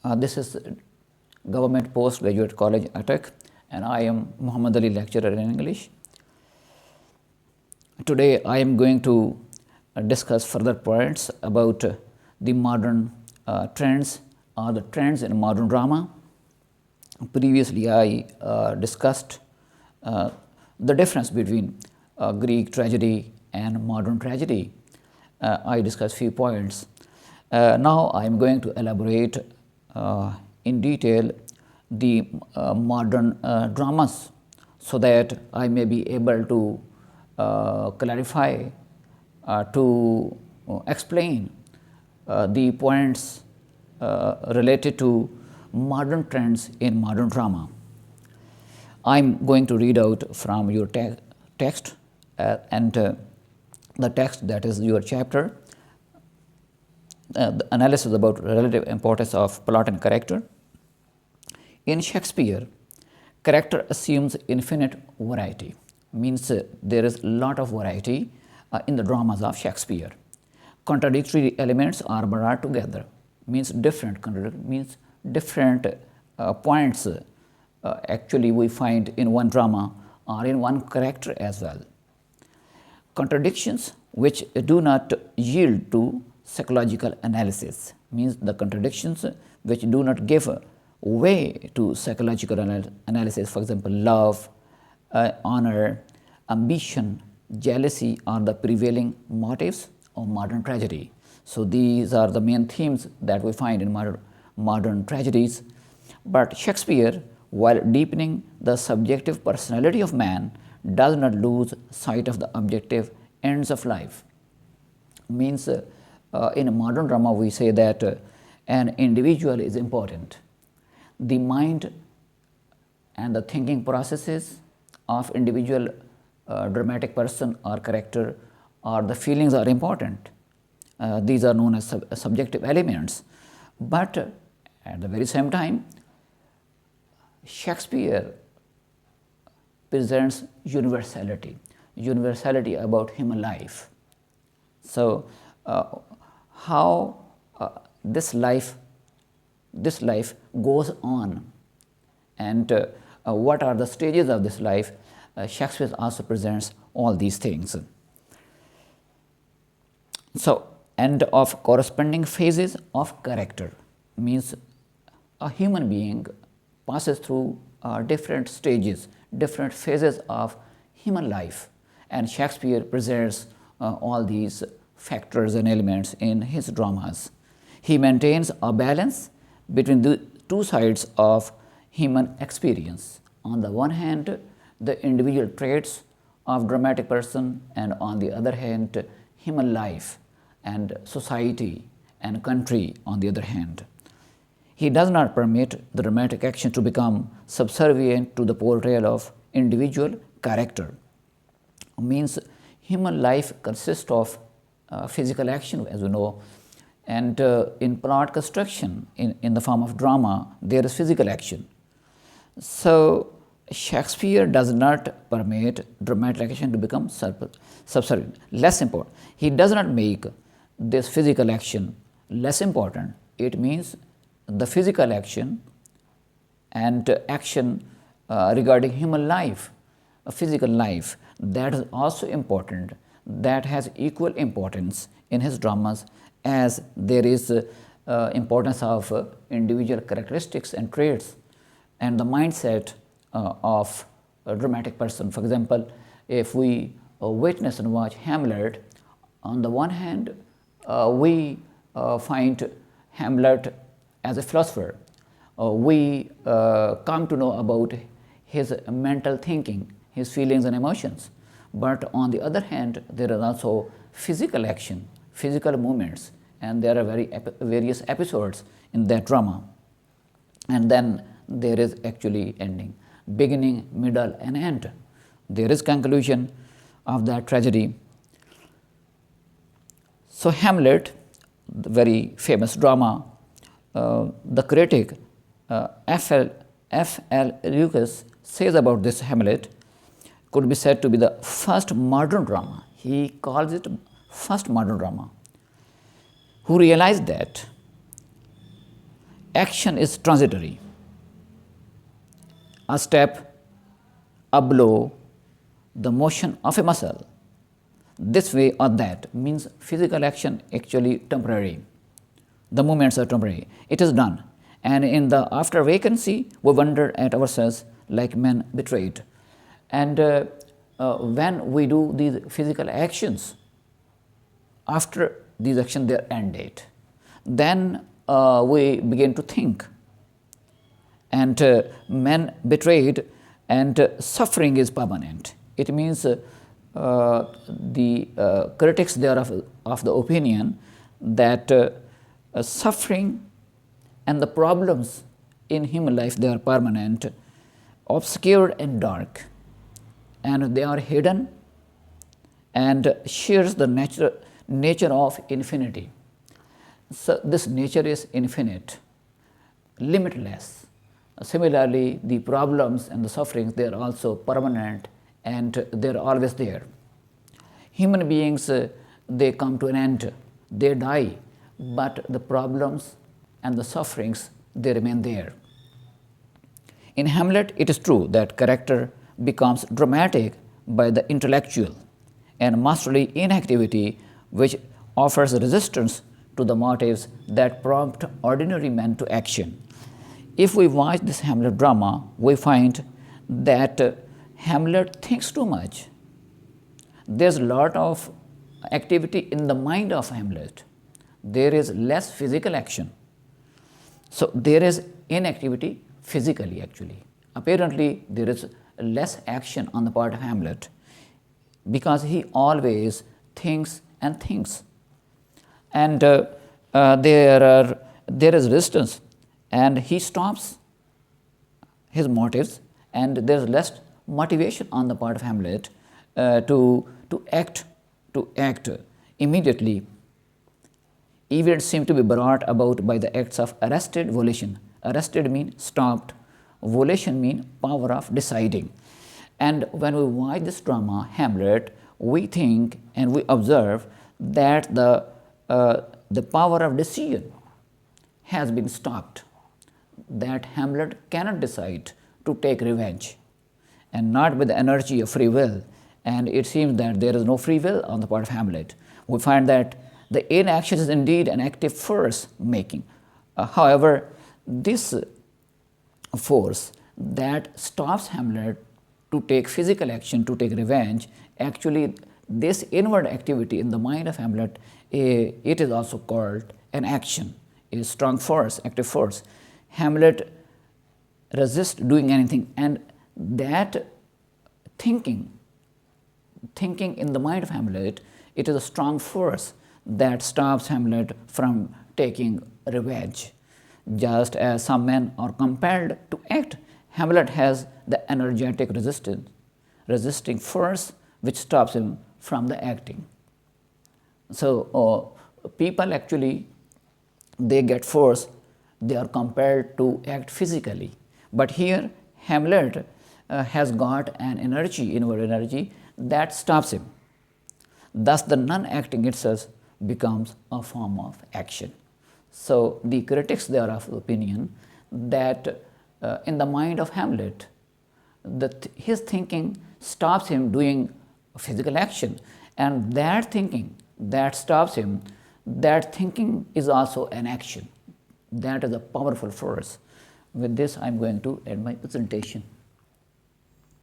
This is Government Postgraduate College, Attock, and I am Muhammad Ali, lecturer in English. Today I am going to discuss further points about the modern trends or the trends in modern drama. Previously I discussed the difference between Greek tragedy and modern tragedy. I discussed few points. Now I am going to elaborate in detail the modern dramas, so that I may be able to clarify, to explain the points related to modern trends in modern drama. I am going to read out from your text and the text, that is your chapter, the analysis about relative importance of plot and character. In Shakespeare, character assumes infinite variety, means there is a lot of variety in the dramas of Shakespeare. Contradictory elements are brought together, means different points actually we find in one drama or in one character as well. Contradictions which do not yield to psychological analysis, means the contradictions which do not give way to psychological analysis. For example, love, honor, ambition, jealousy are the prevailing motives of modern tragedy. So these are the main themes that we find in modern tragedies. But Shakespeare, while deepening the subjective personality of man, does not lose sight of the objective ends of life. Means in a modern drama we say that an individual is important. The mind and the thinking processes of individual dramatic person or character or the feelings are important. These are known as subjective elements. But at the very same time, Shakespeare presents universality about human life. So how this life goes on, and what are the stages of this life, Shakespeare also presents all these things. So, and of corresponding phases of character, means a human being passes through different stages, different phases of human life, and Shakespeare presents all these factors and elements in his dramas. He maintains a balance between the two sides of human experience. On the one hand, the individual traits of dramatic person, and on the other hand, human life and society and country on the other hand. He does not permit the dramatic action to become subservient to the portrayal of individual character. Means human life consists of physical action, as we know, and in plot construction, in the form of drama, there is physical action. So Shakespeare does not permit dramatic action to become subservient, less important. He does not make this physical action less important. It means the physical action and action regarding human life, physical life, that is also important, that has equal importance in his dramas as there is importance of individual characteristics and traits and the mindset of a dramatic person. For example, if we witness and watch Hamlet, on the one hand we find Hamlet as a philosopher. We come to know about his mental thinking, his feelings and emotions. But on the other hand, there is also physical action, physical movements, and there are various episodes in that drama. And then there is actually ending, beginning, middle, and end. There is conclusion of that tragedy. So Hamlet, the very famous drama, the critic F.L. Lucas says about this Hamlet, could be said to be the first modern drama. He calls it first modern drama, who realized that action is transitory. A step, a blow, the motion of a muscle, this way or that, means physical action actually temporary. The movements are temporary. It is done. And in the after vacancy, we wonder at ourselves like men betrayed. And when we do these physical actions, after these actions, their end date, then we begin to think. And men betrayed, and suffering is permanent. It means the critics they are of the opinion that suffering and the problems in human life, they are permanent, obscured and dark, and they are hidden and shares the nature of infinity. So this nature is infinite, limitless. Similarly, the problems and the sufferings, they are also permanent and they are always there. Human beings, they come to an end, they die, but the problems and the sufferings, they remain there. In Hamlet, it is true that character becomes dramatic by the intellectual and masterly inactivity which offers resistance to the motives that prompt ordinary men to action. If we watch this Hamlet drama, we find that Hamlet thinks too much. There's a lot of activity in the mind of Hamlet. There is less physical action. So there is inactivity physically actually. Apparently, there is less action on the part of Hamlet because he always thinks and thinks. And there is resistance, and he stops his motives, and there is less motivation on the part of Hamlet to act immediately. Events seem to be brought about by the acts of arrested volition. Arrested means stopped, volition means power of deciding. And when we watch this drama, Hamlet, we think and we observe that the power of decision has been stopped, that Hamlet cannot decide to take revenge, and not with the energy of free will. And it seems that there is no free will on the part of Hamlet. We find that the inaction is indeed an active force making. However, this force that stops Hamlet to take physical action, to take revenge, actually this inward activity in the mind of Hamlet, it is also called an action, a strong force, active force. Hamlet resists doing anything, and that thinking in the mind of Hamlet, it is a strong force that stops Hamlet from taking revenge. Just as some men are compelled to act, Hamlet has the energetic resisting force which stops him from the acting. So people actually, they get force, they are compelled to act physically. But here Hamlet has got an energy, inward energy, that stops him. Thus the non-acting itself becomes a form of action. So the critics, they are of opinion that in the mind of Hamlet, his thinking stops him doing physical action, and that thinking that stops him, that thinking is also an action. That is a powerful force. With this, I am going to end my presentation.